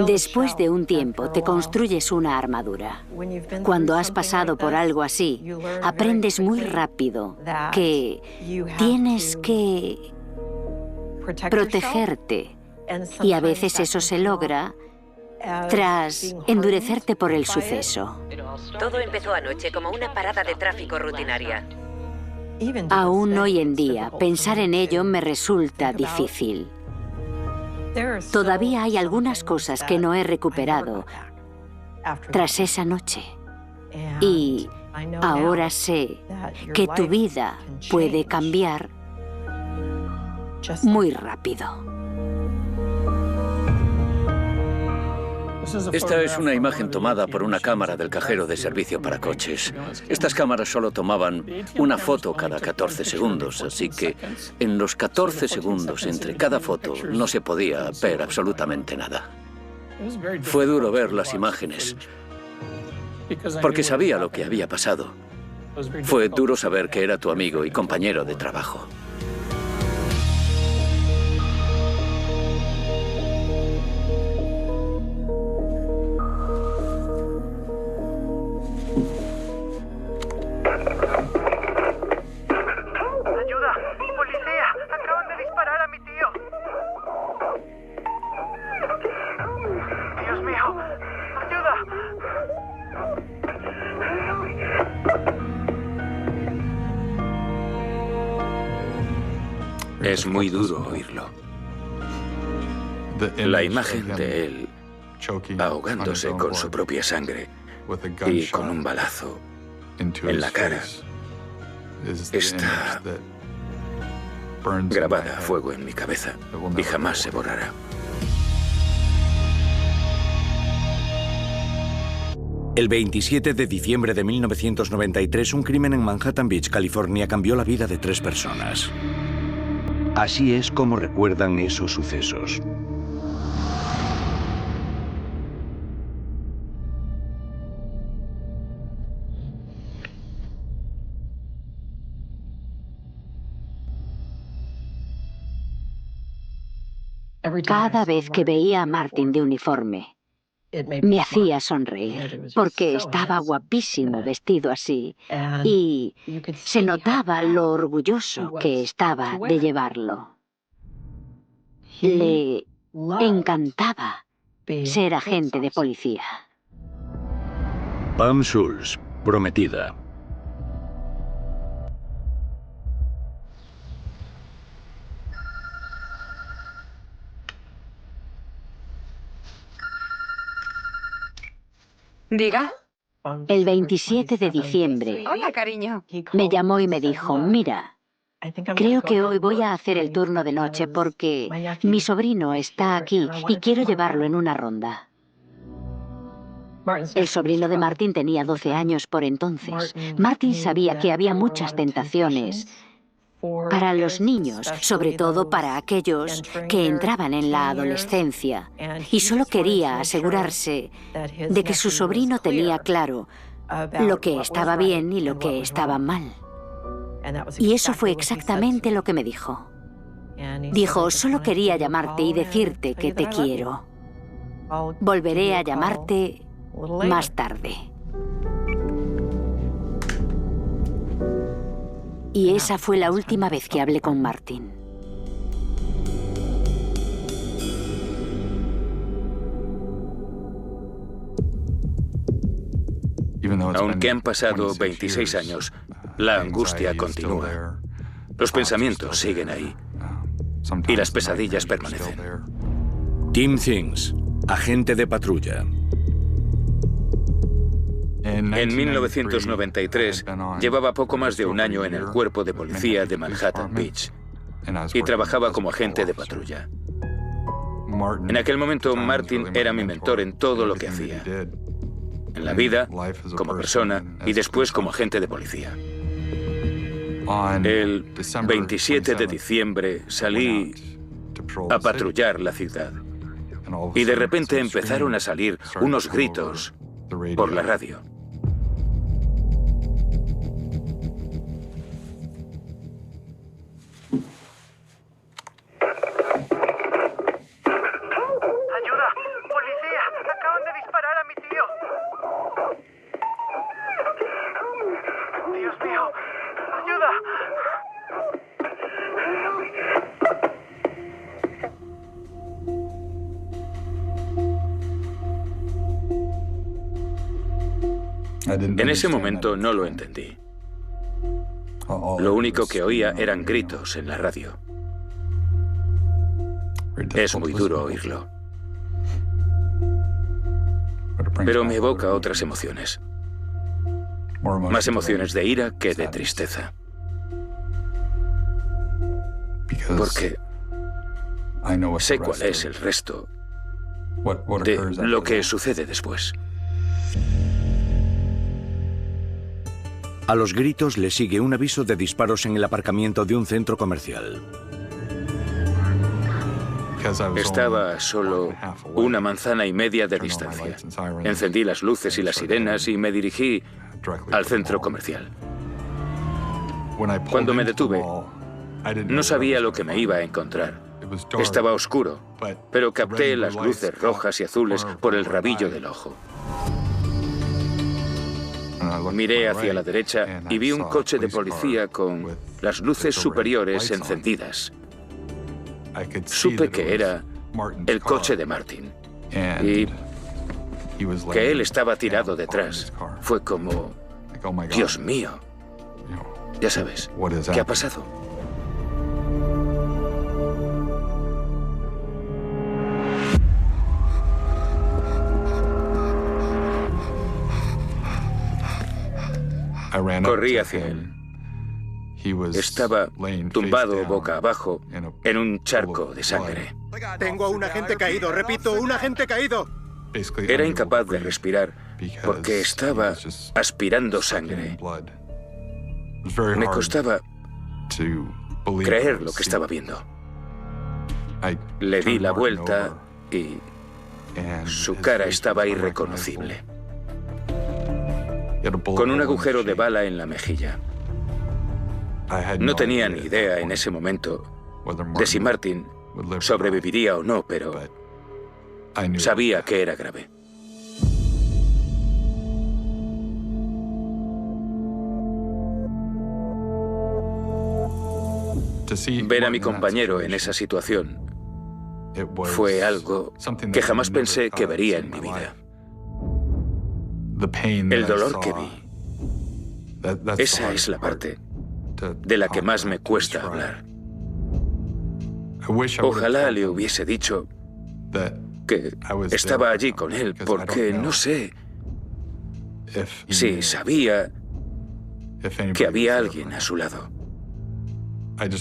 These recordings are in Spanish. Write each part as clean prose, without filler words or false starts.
Después de un tiempo te construyes una armadura. Cuando has pasado por algo así, aprendes muy rápido que tienes que protegerte. Y a veces eso se logra tras endurecerte por el suceso. Todo empezó anoche como una parada de tráfico rutinaria. Aún hoy en día, pensar en ello me resulta difícil. Todavía hay algunas cosas que no he recuperado tras esa noche. Y ahora sé que tu vida puede cambiar muy rápido. Esta es una imagen tomada por una cámara del cajero de servicio para coches. Estas cámaras solo tomaban una foto cada 14 segundos, así que en los 14 segundos entre cada foto no se podía ver absolutamente nada. Fue duro ver las imágenes, porque sabía lo que había pasado. Fue duro saber que era tu amigo y compañero de trabajo. Es muy duro oírlo. La imagen de él ahogándose con su propia sangre y con un balazo en la cara está grabada a fuego en mi cabeza y jamás se borrará. El 27 de diciembre de 1993, un crimen en Manhattan Beach, California, cambió la vida de 3 personas. Así es como recuerdan esos sucesos. Cada vez que veía a Martin de uniforme, me hacía sonreír, porque estaba guapísimo vestido así, y se notaba lo orgulloso que estaba de llevarlo. Le encantaba ser agente de policía. Pam Schulz, prometida. Diga. El 27 de diciembre Hola, cariño. me llamó y me dijo, mira, creo que hoy voy a hacer el turno de noche porque mi sobrino está aquí y quiero llevarlo en una ronda. El sobrino de Martin tenía 12 años por entonces. Martin sabía que había muchas tentaciones para los niños, sobre todo para aquellos que entraban en la adolescencia, y solo quería asegurarse de que su sobrino tenía claro lo que estaba bien y lo que estaba mal. Y eso fue exactamente lo que me dijo. Dijo, solo quería llamarte y decirte que te quiero. Volveré a llamarte más tarde. Y esa fue la última vez que hablé con Martin. Aunque han pasado 26 años, la angustia continúa. Los pensamientos siguen ahí. Y las pesadillas permanecen. Tim Things, agente de patrulla. En 1993 llevaba poco más de un año en el cuerpo de policía de Manhattan Beach y trabajaba como agente de patrulla. En aquel momento, Martin era mi mentor en todo lo que hacía. En la vida, como persona y después como agente de policía. El 27 de diciembre salí a patrullar la ciudad y de repente empezaron a salir unos gritos por la radio. ¡Ayuda! En ese momento no lo entendí. Lo único que oía eran gritos en la radio. Es muy duro oírlo. Pero me evoca otras emociones. Más emociones de ira que de tristeza. Porque sé cuál es el resto de lo que sucede después. A los gritos le sigue un aviso de disparos en el aparcamiento de un centro comercial. Estaba a solo 1,5 manzanas de distancia. Encendí las luces y las sirenas y me dirigí al centro comercial. Cuando me detuve, no sabía lo que me iba a encontrar. Estaba oscuro, pero capté las luces rojas y azules por el rabillo del ojo. Miré hacia la derecha y vi un coche de policía con las luces superiores encendidas. Supe que era el coche de Martin y que él estaba tirado detrás. Fue como, Dios mío, ya sabes, ¿qué ha pasado? Corrí hacia él. Estaba tumbado boca abajo en un charco de sangre. Tengo a un agente caído, repito, un agente caído. Era incapaz de respirar porque estaba aspirando sangre. Me costaba creer lo que estaba viendo. Le di la vuelta y su cara estaba irreconocible, con un agujero de bala en la mejilla. No tenía ni idea en ese momento de si Martin sobreviviría o no, pero sabía que era grave. Ver a mi compañero en esa situación fue algo que jamás pensé que vería en mi vida. El dolor que vi, esa es la parte de la que más me cuesta hablar. Ojalá le hubiese dicho que estaba allí con él, porque no sé si sabía que había alguien a su lado.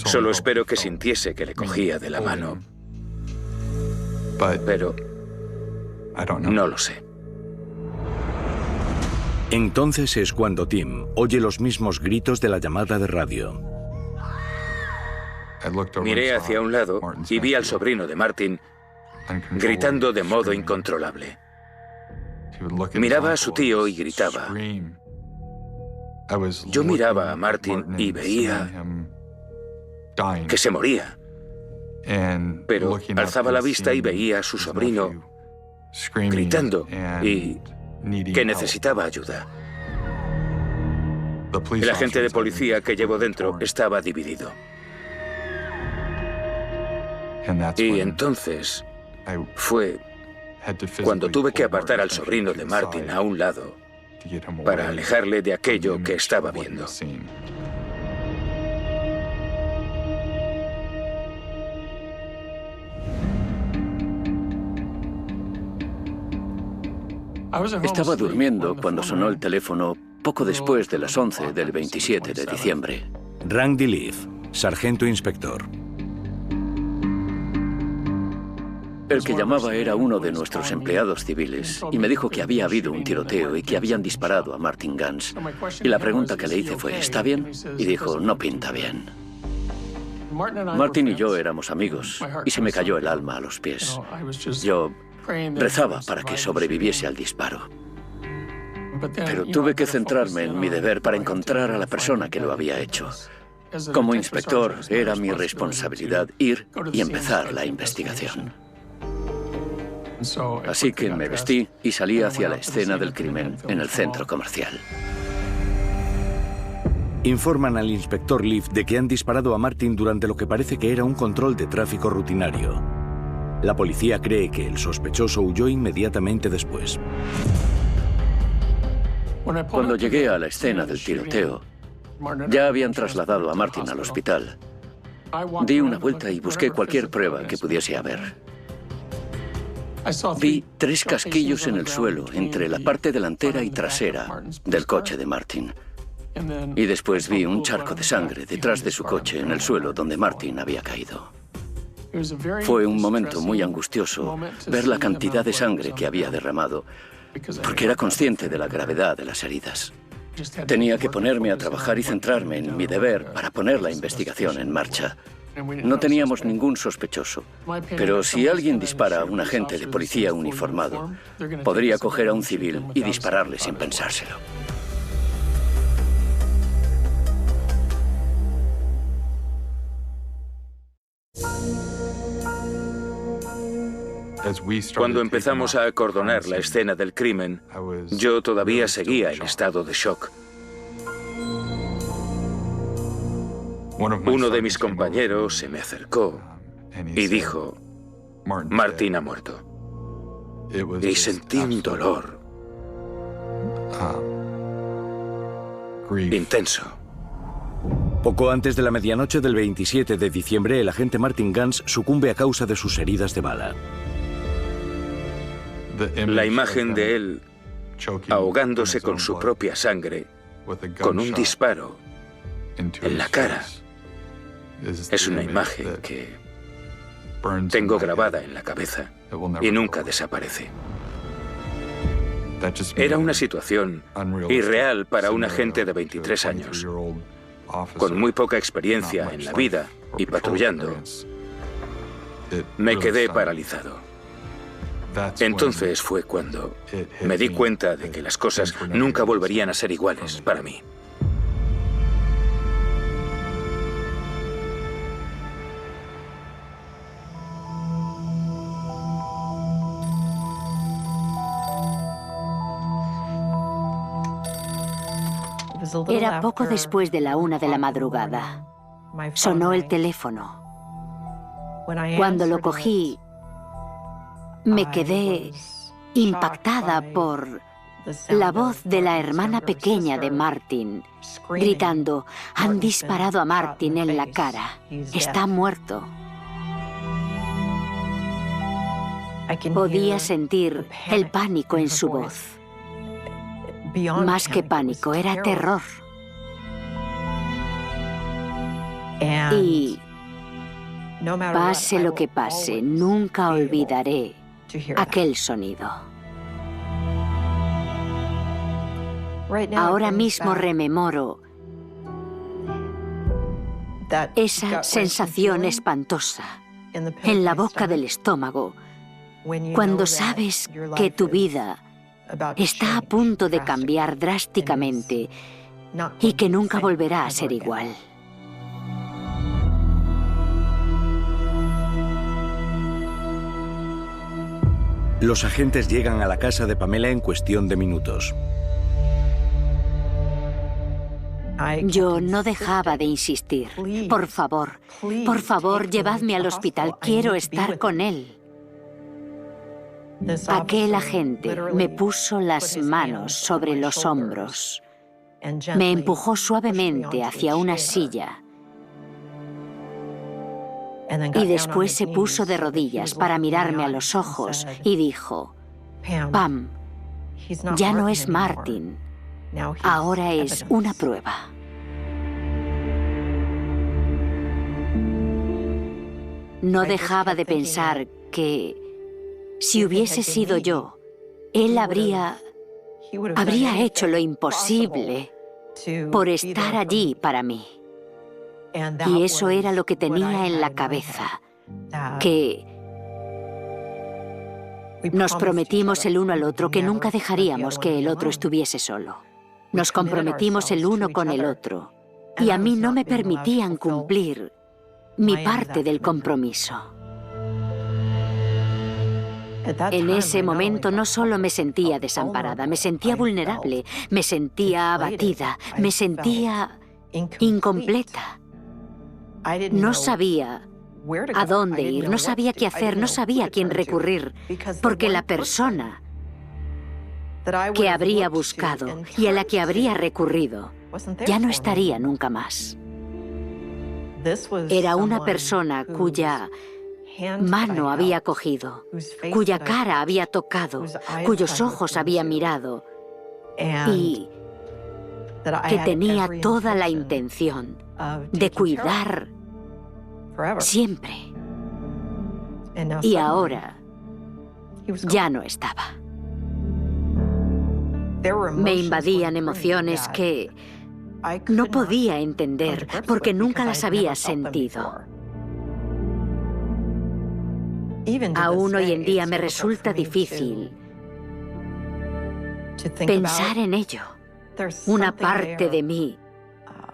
Solo espero que sintiese que le cogía de la mano, pero no lo sé. Entonces es cuando Tim oye los mismos gritos de la llamada de radio. Miré hacia un lado y vi al sobrino de Martin gritando de modo incontrolable. Miraba a su tío y gritaba. Yo miraba a Martin y veía que se moría, pero alzaba la vista y veía a su sobrino gritando y que necesitaba ayuda. El agente de policía que llevo dentro estaba dividido. Y entonces fue cuando tuve que apartar al sobrino de Martin a un lado para alejarle de aquello que estaba viendo. Estaba durmiendo cuando sonó el teléfono poco después de las 11 del 27 de diciembre. Randy Leaf, sargento inspector. El que llamaba era uno de nuestros empleados civiles y me dijo que había habido un tiroteo y que habían disparado a Martin Gans. Y la pregunta que le hice fue, ¿está bien? Y dijo, no pinta bien. Martin y yo éramos amigos y se me cayó el alma a los pies. Yo rezaba para que sobreviviese al disparo. Pero tuve que centrarme en mi deber para encontrar a la persona que lo había hecho. Como inspector, era mi responsabilidad ir y empezar la investigación. Así que me vestí y salí hacia la escena del crimen en el centro comercial. Informan al inspector Leaf de que han disparado a Martin durante lo que parece que era un control de tráfico rutinario. La policía cree que el sospechoso huyó inmediatamente después. Cuando llegué a la escena del tiroteo, ya habían trasladado a Martin al hospital. Di una vuelta y busqué cualquier prueba que pudiese haber. Vi 3 casquillos en el suelo, entre la parte delantera y trasera del coche de Martin. Y después vi un charco de sangre detrás de su coche en el suelo donde Martin había caído. Fue un momento muy angustioso ver la cantidad de sangre que había derramado, porque era consciente de la gravedad de las heridas. Tenía que ponerme a trabajar y centrarme en mi deber para poner la investigación en marcha. No teníamos ningún sospechoso, pero si alguien dispara a un agente de policía uniformado, podría coger a un civil y dispararle sin pensárselo. Cuando empezamos a acordonar la escena del crimen, yo todavía seguía en estado de shock. Uno de mis compañeros se me acercó y dijo, Martin ha muerto. Y sentí un dolor intenso. Poco antes de la medianoche del 27 de diciembre, el agente Martin Ganz sucumbe a causa de sus heridas de bala. La imagen de él ahogándose con su propia sangre, con un disparo en la cara, es una imagen que tengo grabada en la cabeza y nunca desaparece. Era una situación irreal para un agente de 23 años, con muy poca experiencia en la vida y patrullando. Me quedé paralizado. Entonces fue cuando me di cuenta de que las cosas nunca volverían a ser iguales para mí. Era poco después de la 1 de la madrugada. Sonó el teléfono. Cuando lo cogí, me quedé impactada por la voz de la hermana pequeña de Martin, gritando, «Han disparado a Martin en la cara. Está muerto». Podía sentir el pánico en su voz. Más que pánico, era terror. Y pase lo que pase, nunca olvidaré aquel sonido. Ahora mismo rememoro esa sensación espantosa en la boca del estómago, cuando sabes que tu vida está a punto de cambiar drásticamente y que nunca volverá a ser igual. Los agentes llegan a la casa de Pamela en cuestión de minutos. Yo no dejaba de insistir. Por favor, llevadme al hospital. Quiero estar con él. Aquel agente me puso las manos sobre los hombros. Me empujó suavemente hacia una silla. Y después se puso de rodillas para mirarme a los ojos y dijo, «Pam, ya no es Martin, ahora es una prueba». No dejaba de pensar que, si hubiese sido yo, él habría hecho lo imposible por estar allí para mí. Y eso era lo que tenía en la cabeza, que nos prometimos el uno al otro que nunca dejaríamos que el otro estuviese solo. Nos comprometimos el uno con el otro, y a mí no me permitían cumplir mi parte del compromiso. En ese momento no solo me sentía desamparada, me sentía vulnerable, me sentía abatida, me sentía incompleta. No sabía a dónde ir, no sabía qué hacer, no sabía a quién recurrir, porque la persona que habría buscado y a la que habría recurrido, ya no estaría nunca más. Era una persona cuya mano había cogido, cuya cara había tocado, cuyos ojos había mirado y que tenía toda la intención de cuidar siempre. Y ahora ya no estaba. Me invadían emociones que no podía entender porque nunca las había sentido. Aún hoy en día me resulta difícil pensar en ello. Una parte de mí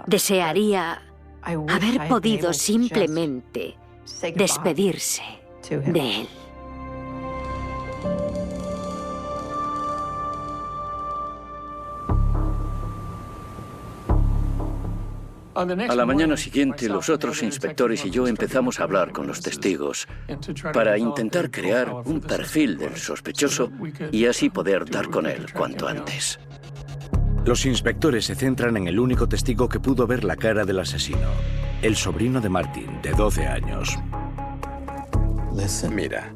desearía haber podido simplemente despedirse de él. A la mañana siguiente, los otros inspectores y yo empezamos a hablar con los testigos para intentar crear un perfil del sospechoso y así poder dar con él cuanto antes. Los inspectores se centran en el único testigo que pudo ver la cara del asesino, el sobrino de Martin, de 12 años. Mira,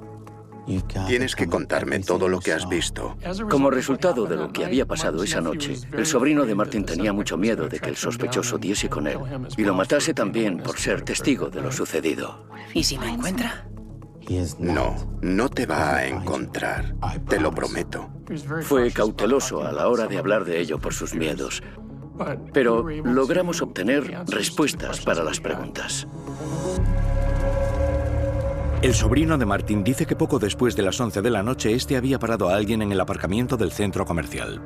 tienes que contarme todo lo que has visto. Como resultado de lo que había pasado esa noche, el sobrino de Martin tenía mucho miedo de que el sospechoso diese con él y lo matase también por ser testigo de lo sucedido. ¿Y si me encuentra? No, no te va a encontrar, te lo prometo. Fue cauteloso a la hora de hablar de ello por sus miedos, pero logramos obtener respuestas para las preguntas. El sobrino de Martin dice que poco después de las 11 de la noche, este había parado a alguien en el aparcamiento del centro comercial.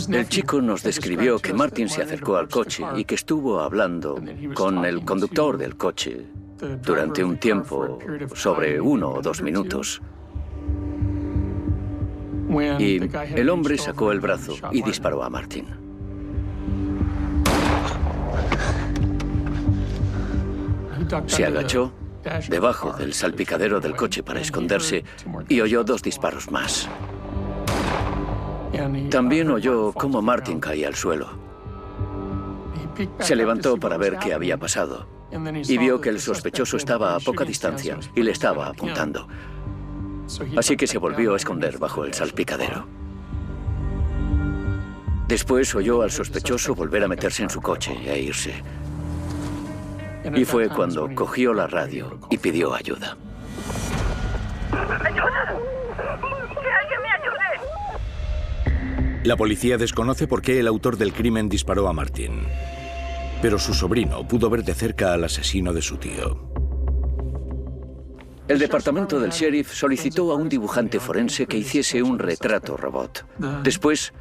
El chico nos describió que Martin se acercó al coche y que estuvo hablando con el conductor del coche durante un tiempo sobre 1 o 2 minutos. Y el hombre sacó el brazo y disparó a Martin. Se agachó debajo del salpicadero del coche para esconderse y oyó 2 disparos más. También oyó cómo Martin caía al suelo. Se levantó para ver qué había pasado y vio que el sospechoso estaba a poca distancia y le estaba apuntando. Así que se volvió a esconder bajo el salpicadero. Después oyó al sospechoso volver a meterse en su coche e irse. Y fue cuando cogió la radio y pidió ayuda. ¡Ayuda! ¡Que alguien me ayude! La policía desconoce por qué el autor del crimen disparó a Martin, pero su sobrino pudo ver de cerca al asesino de su tío. El departamento del sheriff solicitó a un dibujante forense que hiciese un retrato robot. Después,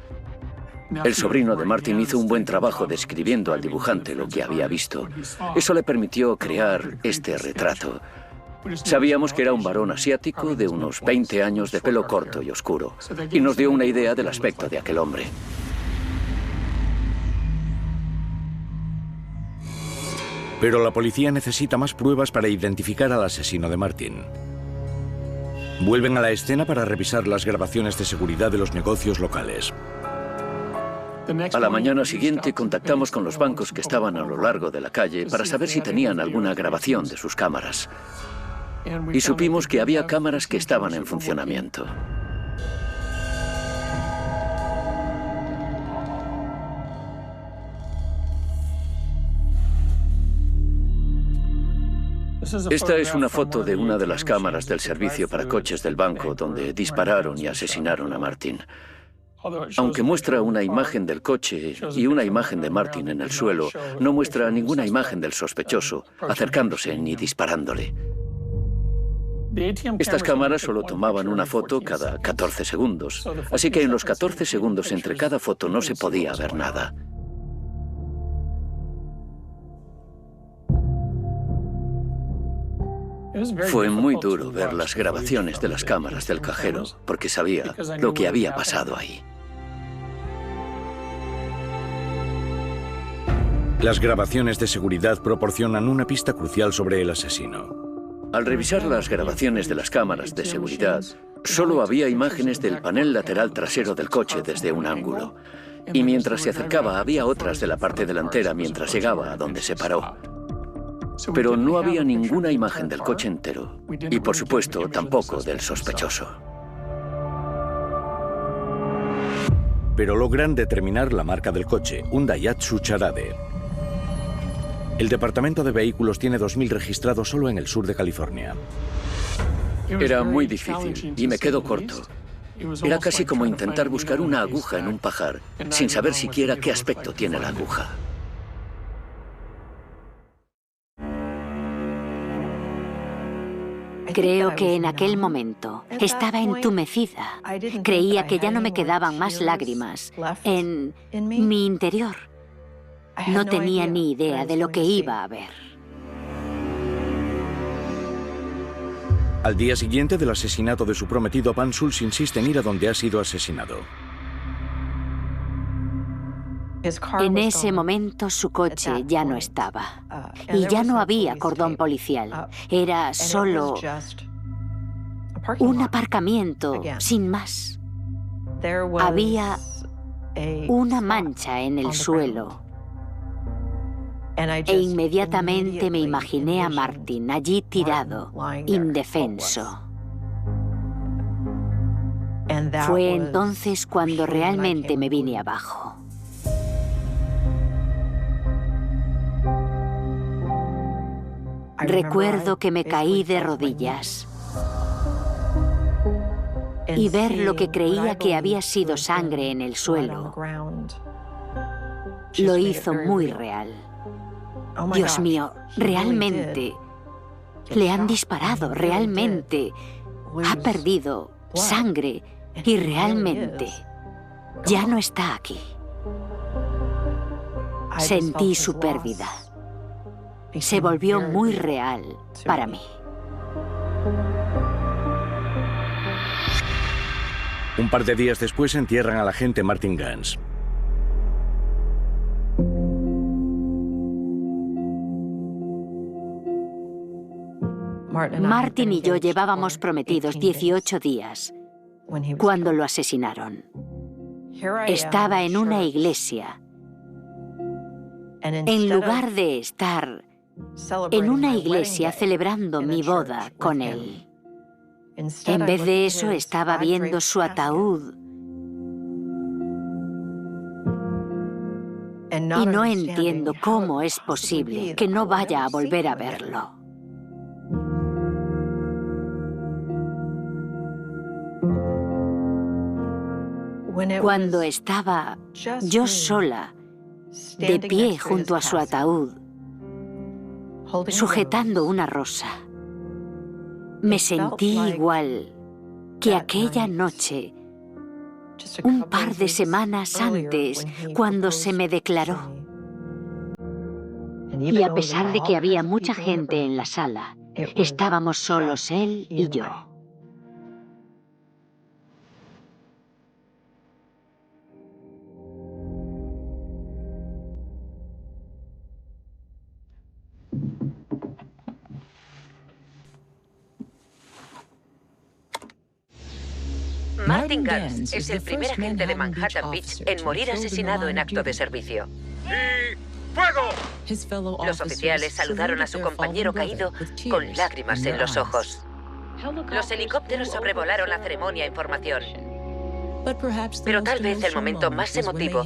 el sobrino de Martin hizo un buen trabajo describiendo al dibujante lo que había visto. Eso le permitió crear este retrato. Sabíamos que era un varón asiático de unos 20 años de pelo corto y oscuro, y nos dio una idea del aspecto de aquel hombre. Pero la policía necesita más pruebas para identificar al asesino de Martin. Vuelven a la escena para revisar las grabaciones de seguridad de los negocios locales. A la mañana siguiente contactamos con los bancos que estaban a lo largo de la calle para saber si tenían alguna grabación de sus cámaras. Y supimos que había cámaras que estaban en funcionamiento. Esta es una foto de una de las cámaras del servicio para coches del banco donde dispararon y asesinaron a Martin. Aunque muestra una imagen del coche y una imagen de Martin en el suelo, no muestra ninguna imagen del sospechoso acercándose ni disparándole. Estas cámaras solo tomaban una foto cada 14 segundos, así que en los 14 segundos entre cada foto no se podía ver nada. Fue muy duro ver las grabaciones de las cámaras del cajero, porque sabía lo que había pasado ahí. Las grabaciones de seguridad proporcionan una pista crucial sobre el asesino. Al revisar las grabaciones de las cámaras de seguridad, Solo había imágenes del panel lateral trasero del coche desde un ángulo. Y mientras se acercaba había otras de la parte delantera mientras llegaba a donde se paró. Pero no había ninguna imagen del coche entero. Y por supuesto, tampoco del sospechoso. Pero logran determinar la marca del coche, un Daihatsu Charade. El departamento de vehículos tiene 2.000 registrados solo en el sur de California. Era muy difícil y me quedo corto. Era casi como intentar buscar una aguja en un pajar, sin saber siquiera qué aspecto tiene la aguja. Creo que en aquel momento estaba entumecida. Creía que ya no me quedaban más lágrimas en mi interior. No tenía ni idea de lo que iba a ver. Al día siguiente del asesinato de su prometido, Van Schultz insiste en ir a donde ha sido asesinado. En ese momento su coche ya no estaba. Y ya no había cordón policial. Era solo un aparcamiento, sin más. Había una mancha en el suelo. E inmediatamente me imaginé a Martin allí tirado, indefenso. Fue entonces cuando realmente me vine abajo. Recuerdo que me caí de rodillas y ver lo que creía que había sido sangre en el suelo lo hizo muy real. Dios mío, realmente le han disparado, realmente ha perdido sangre y realmente ya no está aquí. Sentí su pérdida. Se volvió muy real para mí. Un par de días después entierran al agente Martin Ganz. Martin y yo llevábamos prometidos 18 días cuando lo asesinaron. Estaba en una iglesia. En lugar de estar en una iglesia celebrando mi boda con él, en vez de eso estaba viendo su ataúd. Y no entiendo cómo es posible que no vaya a volver a verlo. Cuando estaba yo sola, de pie junto a su ataúd, sujetando una rosa, me sentí igual que aquella noche, un par de semanas antes, cuando se me declaró. Y a pesar de que había mucha gente en la sala, estábamos solos él y yo. Martin Ganz es el primer agente de Manhattan Beach en morir asesinado en acto de servicio. ¡Y fuego! Los oficiales saludaron a su compañero caído con lágrimas en los ojos. Los helicópteros sobrevolaron la ceremonia en formación. Pero tal vez el momento más emotivo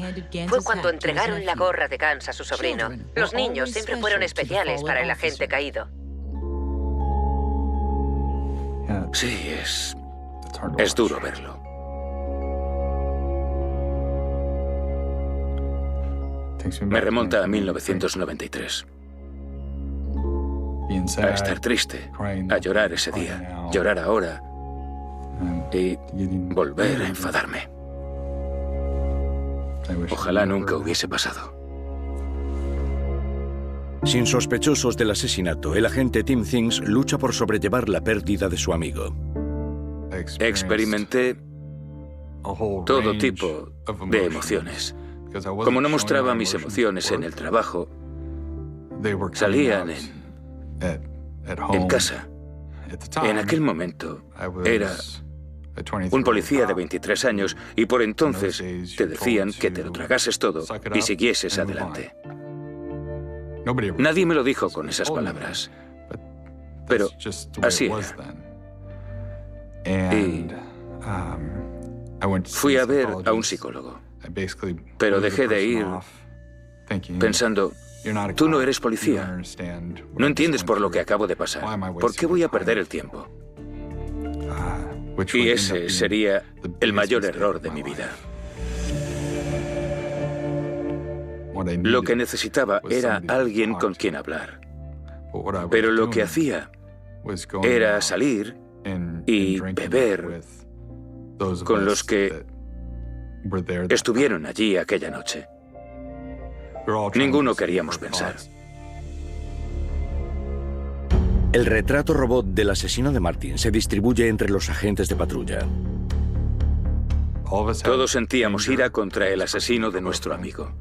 fue cuando entregaron la gorra de Ganz a su sobrino. Los niños siempre fueron especiales para el agente caído. Sí, es duro verlo. Me remonta a 1993. A estar triste, a llorar ese día, llorar ahora y volver a enfadarme. Ojalá nunca hubiese pasado. Sin sospechosos del asesinato, el agente Tim Things lucha por sobrellevar la pérdida de su amigo. Experimenté todo tipo de emociones. Como no mostraba mis emociones en el trabajo, salían en casa. En aquel momento era Un policía de 23 años, y por entonces te decían que te lo tragases todo y siguieses adelante. Nadie me lo dijo con esas palabras, pero así era. Y fui a ver a un psicólogo, pero dejé de ir pensando, tú no eres policía, no entiendes por lo que acabo de pasar, ¿por qué voy a perder el tiempo? Y ese sería el mayor error de mi vida. Lo que necesitaba era alguien con quien hablar, pero lo que hacía era salir y beber con los que estuvieron allí aquella noche. Ninguno queríamos pensar. El retrato robot del asesino de Martin se distribuye entre los agentes de patrulla. Todos sentíamos ira contra el asesino de nuestro amigo.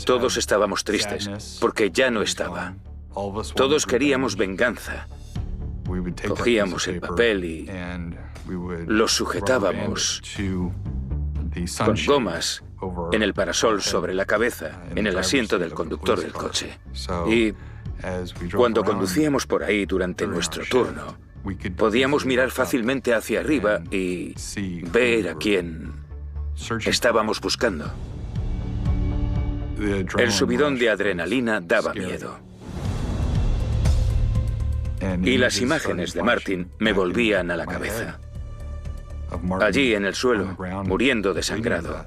Todos estábamos tristes porque ya no estaba. Todos queríamos venganza. Cogíamos el papel y lo sujetábamos con gomas en el parasol sobre la cabeza, en el asiento del conductor del coche. Y cuando conducíamos por ahí durante nuestro turno, podíamos mirar fácilmente hacia arriba y ver a quién estábamos buscando. El subidón de adrenalina daba miedo. Y las imágenes de Martin me volvían a la cabeza. Allí en el suelo, muriendo desangrado.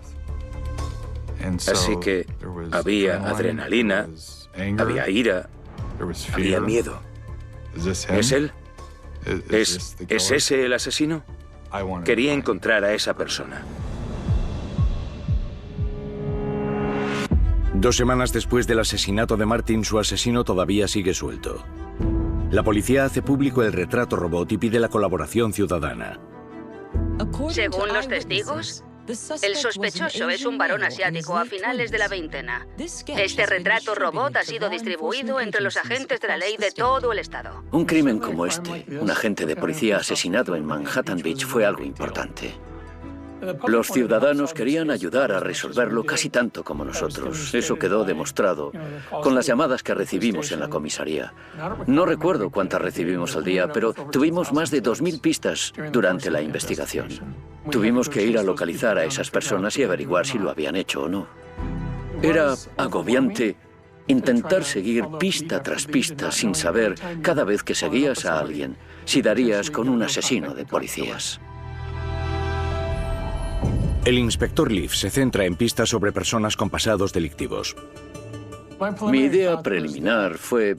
Así que había adrenalina, había ira, había miedo. ¿Es él? ¿Es ese el asesino? Quería encontrar a esa persona. 2 semanas después del asesinato de Martin, su asesino todavía sigue suelto. La policía hace público el retrato robot y pide la colaboración ciudadana. Según los testigos, el sospechoso es un varón asiático a finales de la veintena. Este retrato robot ha sido distribuido entre los agentes de la ley de todo el estado. Un crimen como este, un agente de policía asesinado en Manhattan Beach, fue algo importante. Los ciudadanos querían ayudar a resolverlo casi tanto como nosotros. Eso quedó demostrado con las llamadas que recibimos en la comisaría. No recuerdo cuántas recibimos al día, pero tuvimos más de 2000 pistas durante la investigación. Tuvimos que ir a localizar a esas personas y averiguar si lo habían hecho o no. Era agobiante intentar seguir pista tras pista sin saber, cada vez que seguías a alguien, si darías con un asesino de policías. El inspector Leaf se centra en pistas sobre personas con pasados delictivos. Mi idea preliminar fue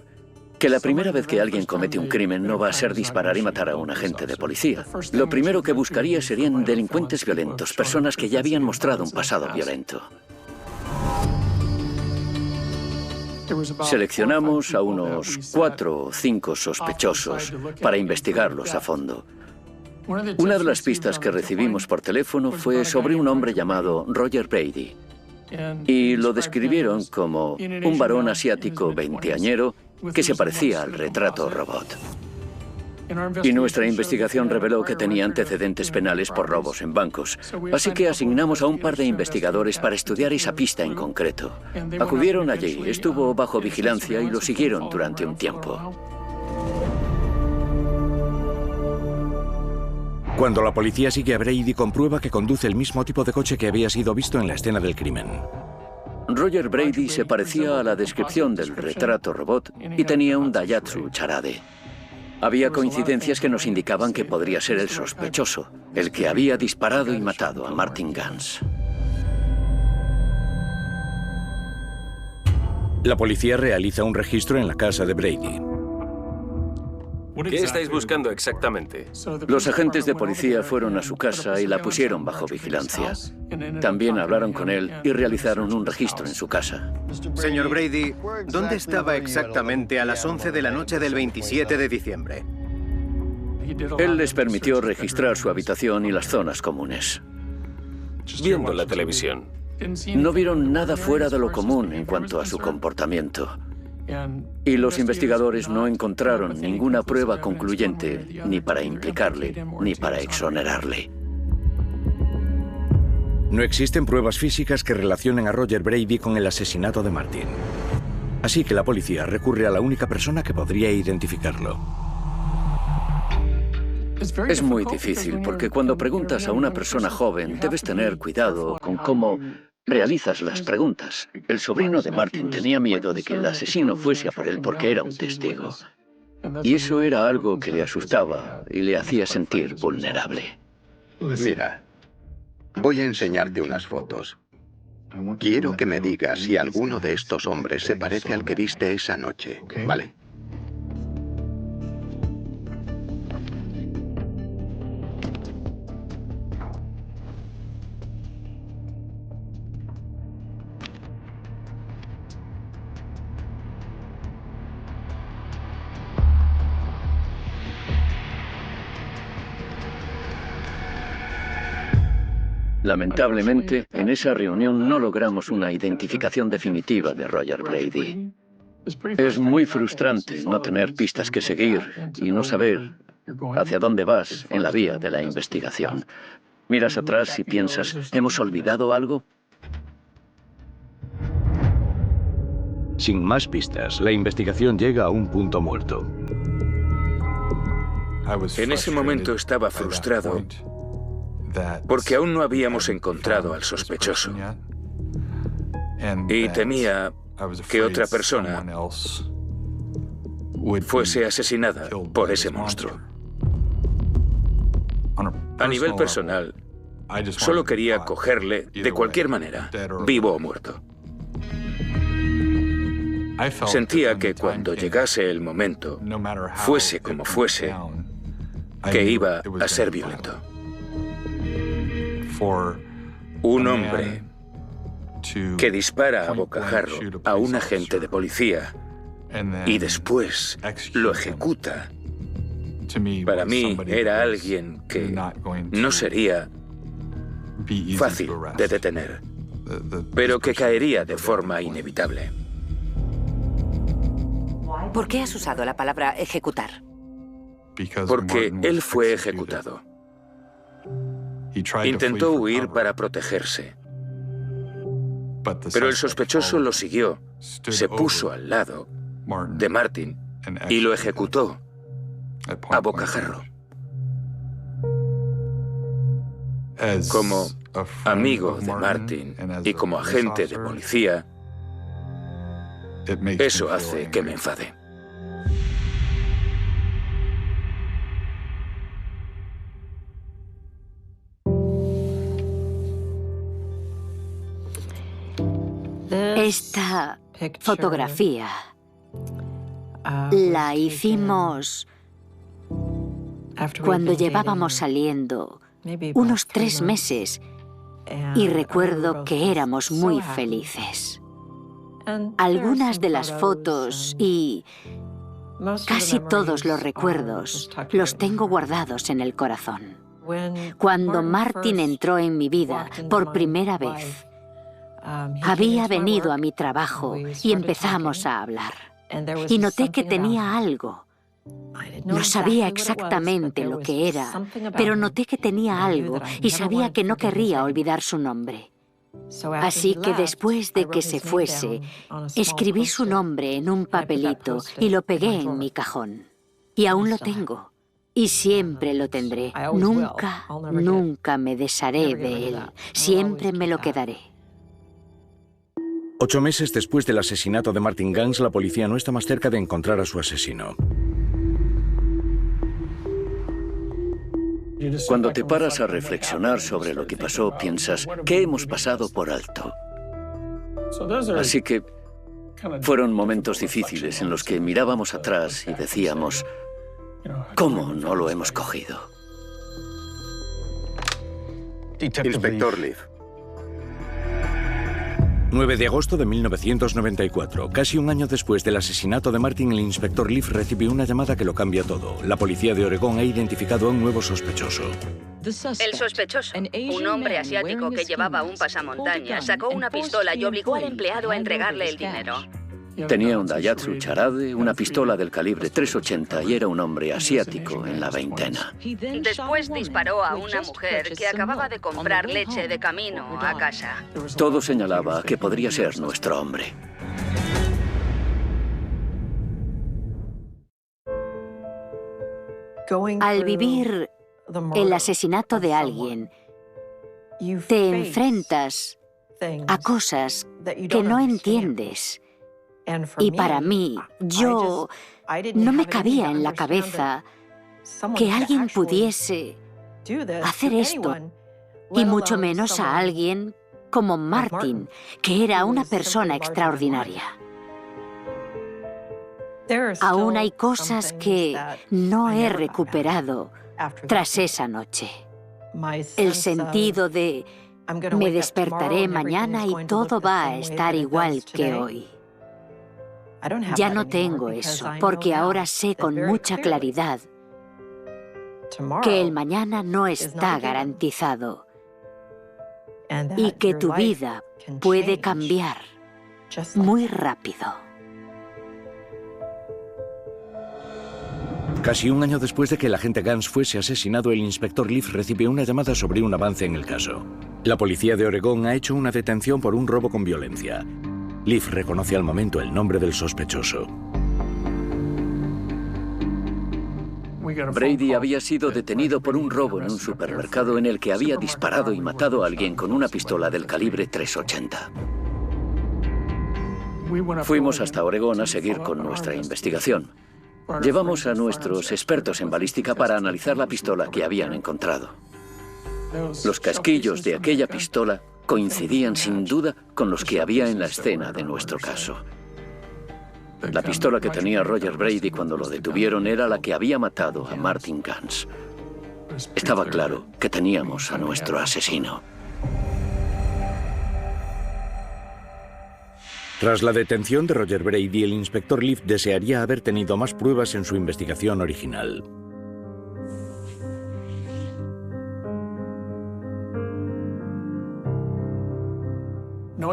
que la primera vez que alguien comete un crimen no va a ser disparar y matar a un agente de policía. Lo primero que buscaría serían delincuentes violentos, personas que ya habían mostrado un pasado violento. Seleccionamos a unos 4 o 5 sospechosos para investigarlos a fondo. Una de las pistas que recibimos por teléfono fue sobre un hombre llamado Roger Brady. Y lo describieron como un varón asiático veinteañero que se parecía al retrato robot. Y nuestra investigación reveló que tenía antecedentes penales por robos en bancos. Así que asignamos a un par de investigadores para estudiar esa pista en concreto. Acudieron allí, estuvo bajo vigilancia y lo siguieron durante un tiempo. Cuando la policía sigue a Brady, comprueba que conduce el mismo tipo de coche que había sido visto en la escena del crimen. Roger Brady se parecía a la descripción del retrato robot y tenía un Daihatsu Charade. Había coincidencias que nos indicaban que podría ser el sospechoso, el que había disparado y matado a Martin Ganz. La policía realiza un registro en la casa de Brady. ¿Qué estáis buscando exactamente? Los agentes de policía fueron a su casa y la pusieron bajo vigilancia. También hablaron con él y realizaron un registro en su casa. Señor Brady, ¿dónde estaba exactamente a las 11 de la noche del 27 de diciembre? Él les permitió registrar su habitación y las zonas comunes. Viendo la televisión. No vieron nada fuera de lo común en cuanto a su comportamiento. Y los investigadores no encontraron ninguna prueba concluyente, ni para implicarle, ni para exonerarle. No existen pruebas físicas que relacionen a Roger Brady con el asesinato de Martin. Así que la policía recurre a la única persona que podría identificarlo. Es muy difícil, porque cuando preguntas a una persona joven, debes tener cuidado con cómo realizas las preguntas. El sobrino de Martin tenía miedo de que el asesino fuese a por él porque era un testigo. Y eso era algo que le asustaba y le hacía sentir vulnerable. Mira, voy a enseñarte unas fotos. Quiero que me digas si alguno de estos hombres se parece al que viste esa noche, ¿vale? Lamentablemente, en esa reunión no logramos una identificación definitiva de Roger Brady. Es muy frustrante no tener pistas que seguir y no saber hacia dónde vas en la vía de la investigación. Miras atrás y piensas, ¿hemos olvidado algo? Sin más pistas, la investigación llega a un punto muerto. En ese momento estaba frustrado porque aún no habíamos encontrado al sospechoso. Y temía que otra persona fuese asesinada por ese monstruo. A nivel personal, solo quería cogerle de cualquier manera, vivo o muerto. Sentía que cuando llegase el momento, fuese como fuese, que iba a ser violento. Un hombre que dispara a bocajarro a un agente de policía y después lo ejecuta, para mí era alguien que no sería fácil de detener, pero que caería de forma inevitable. ¿Por qué has usado la palabra ejecutar? Porque él fue ejecutado. Intentó huir para protegerse. Pero el sospechoso lo siguió, se puso al lado de Martin y lo ejecutó a bocajarro. Como amigo de Martin y como agente de policía, eso hace que me enfade. Esta fotografía la hicimos cuando llevábamos saliendo unos 3 meses y recuerdo que éramos muy felices. Algunas de las fotos y casi todos los recuerdos los tengo guardados en el corazón. Cuando Martin entró en mi vida por primera vez, había venido a mi trabajo y empezamos a hablar. Y noté que tenía algo. No sabía exactamente lo que era, pero noté que tenía algo y sabía que no querría olvidar su nombre. Así que después de que se fuese, escribí su nombre en un papelito y lo pegué en mi cajón. Y aún lo tengo. Y siempre lo tendré. Nunca, nunca me desharé de él. Siempre me lo quedaré. 8 meses después del asesinato de Martin Ganz, la policía no está más cerca de encontrar a su asesino. Cuando te paras a reflexionar sobre lo que pasó, piensas, ¿qué hemos pasado por alto? Así que fueron momentos difíciles en los que mirábamos atrás y decíamos, ¿cómo no lo hemos cogido? Inspector Leaf. 9 de agosto de 1994. Casi un año después del asesinato de Martin, el inspector Leaf recibe una llamada que lo cambia todo. La policía de Oregón ha identificado a un nuevo sospechoso. El sospechoso, un hombre asiático que llevaba un pasamontañas, sacó una pistola y obligó al empleado a entregarle el dinero. Tenía un Daihatsu Charade, una pistola del calibre .380 y era un hombre asiático en la veintena. Después disparó a una mujer que acababa de comprar leche de camino a casa. Todo señalaba que podría ser nuestro hombre. Al vivir el asesinato de alguien, te enfrentas a cosas que no entiendes. Y para mí, yo no me cabía en la cabeza que alguien pudiese hacer esto, y mucho menos a alguien como Martin, que era una persona extraordinaria. Aún hay cosas que no he recuperado tras esa noche. El sentido de me despertaré mañana y todo va a estar igual que hoy. Ya no tengo eso, porque ahora sé con mucha claridad que el mañana no está garantizado y que tu vida puede cambiar muy rápido. Casi un año después de que el agente Gans fuese asesinado, el inspector Leaf recibe una llamada sobre un avance en el caso. La policía de Oregón ha hecho una detención por un robo con violencia. Leaf reconoce al momento el nombre del sospechoso. Brady había sido detenido por un robo en un supermercado en el que había disparado y matado a alguien con una pistola del calibre .380. Fuimos hasta Oregón a seguir con nuestra investigación. Llevamos a nuestros expertos en balística para analizar la pistola que habían encontrado. Los casquillos de aquella pistola coincidían sin duda con los que había en la escena de nuestro caso. La pistola que tenía Roger Brady cuando lo detuvieron era la que había matado a Martin Gans. Estaba claro que teníamos a nuestro asesino. Tras la detención de Roger Brady, el inspector Leaf desearía haber tenido más pruebas en su investigación original.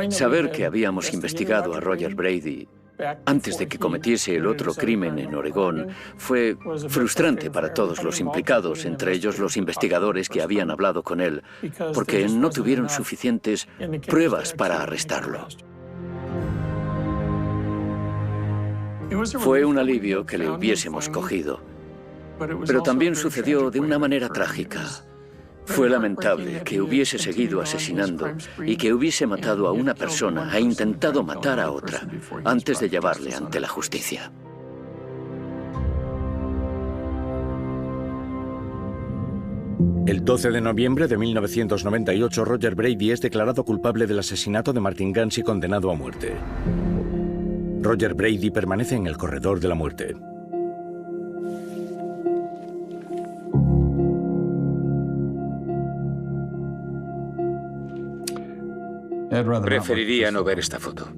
Saber que habíamos investigado a Roger Brady antes de que cometiese el otro crimen en Oregón fue frustrante para todos los implicados, entre ellos los investigadores que habían hablado con él, porque no tuvieron suficientes pruebas para arrestarlo. Fue un alivio que le hubiésemos cogido, pero también sucedió de una manera trágica. Fue lamentable que hubiese seguido asesinando y que hubiese matado a una persona e intentado matar a otra antes de llevarle ante la justicia. El 12 de noviembre de 1998, Roger Brady es declarado culpable del asesinato de Martin Gans y condenado a muerte. Roger Brady permanece en el corredor de la muerte. Preferiría no ver esta foto.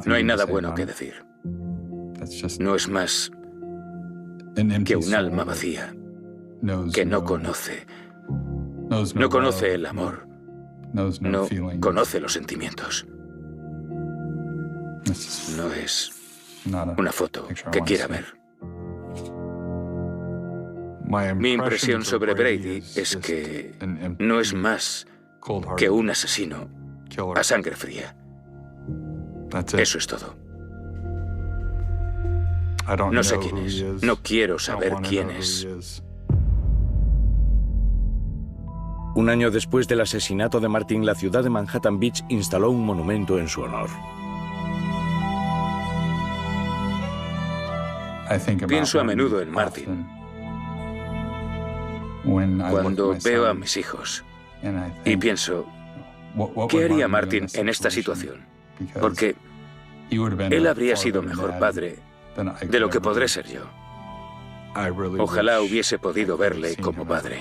No hay nada bueno que decir. No es más que un alma vacía que no conoce. No conoce el amor. No conoce los sentimientos. No es una foto que quiera ver. Mi impresión sobre Brady es que no es más que un asesino a sangre fría. Eso es todo. No sé quién es. No quiero saber quién es. Un año después del asesinato de Martin, la ciudad de Manhattan Beach instaló un monumento en su honor. Pienso a menudo en Martin. Cuando veo a mis hijos y pienso, ¿qué haría Martin en esta situación? Porque él habría sido mejor padre de lo que podré ser yo. Ojalá hubiese podido verle como padre.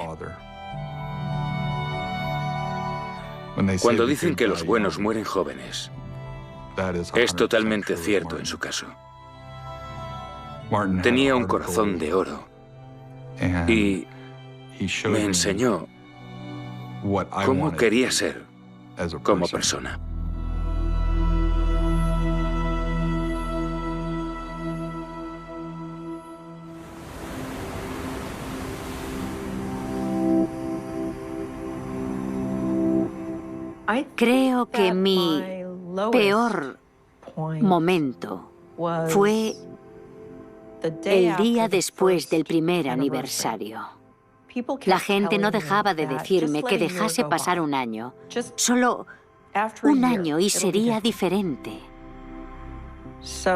Cuando dicen que los buenos mueren jóvenes, es totalmente cierto en su caso. Tenía un corazón de oro y me enseñó cómo quería ser como persona. Creo que mi peor momento fue el día después del primer aniversario. La gente no dejaba de decirme que dejase pasar un año, solo un año y sería diferente.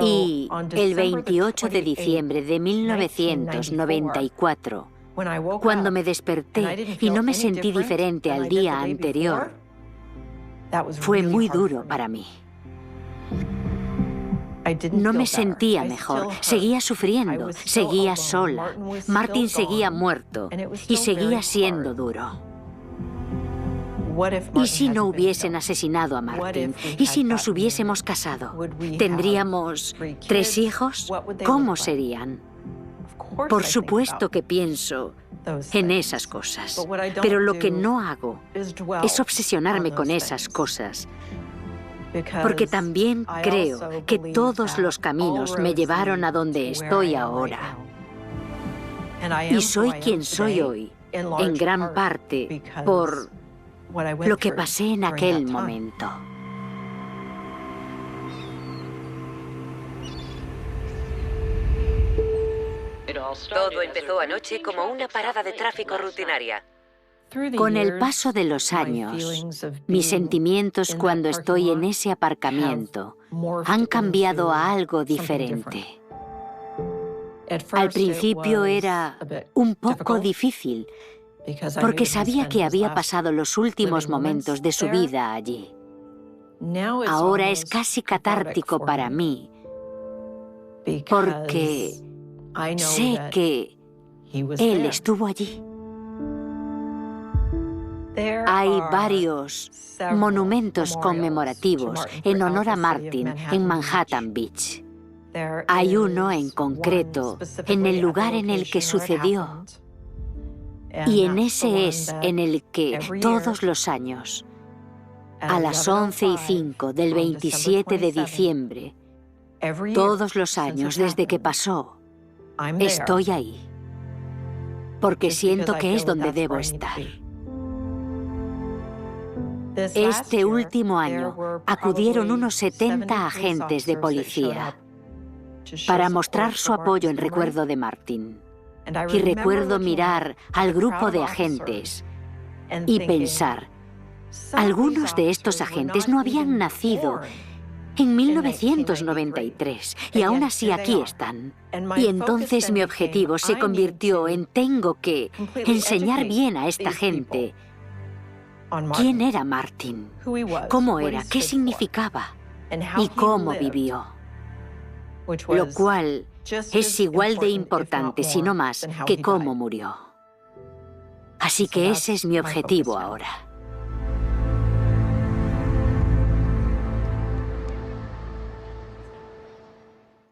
Y el 28 de diciembre de 1994, cuando me desperté y no me sentí diferente al día anterior, fue muy duro para mí. No me sentía mejor, seguía sufriendo, seguía sola. Martin seguía muerto y seguía siendo duro. ¿Y si no hubiesen asesinado a Martin? ¿Y si nos hubiésemos casado? ¿Tendríamos 3 hijos? ¿Cómo serían? Por supuesto que pienso en esas cosas, pero lo que no hago es obsesionarme con esas cosas, porque también creo que todos los caminos me llevaron a donde estoy ahora. Y soy quien soy hoy, en gran parte por lo que pasé en aquel momento. Todo empezó anoche como una parada de tráfico rutinaria. Con el paso de los años, mis sentimientos cuando estoy en ese aparcamiento han cambiado a algo diferente. Al principio era un poco difícil, porque sabía que había pasado los últimos momentos de su vida allí. Ahora es casi catártico para mí, porque sé que él estuvo allí. Hay varios monumentos conmemorativos en honor a Martin en Manhattan Beach. Hay uno en concreto en el lugar en el que sucedió. Y en ese es en el que todos los años, a las 11:05 del 27 de diciembre, todos los años desde que pasó, estoy ahí. Porque siento que es donde debo estar. Este último año acudieron unos 70 agentes de policía para mostrar su apoyo en recuerdo de Martin. Y recuerdo mirar al grupo de agentes y pensar, algunos de estos agentes no habían nacido en 1993 y aún así aquí están. Y entonces mi objetivo se convirtió en tengo que enseñar bien a esta gente quién era Martin, cómo era, qué significaba y cómo vivió. Lo cual es igual de importante, si no más, que cómo murió. Así que ese es mi objetivo ahora.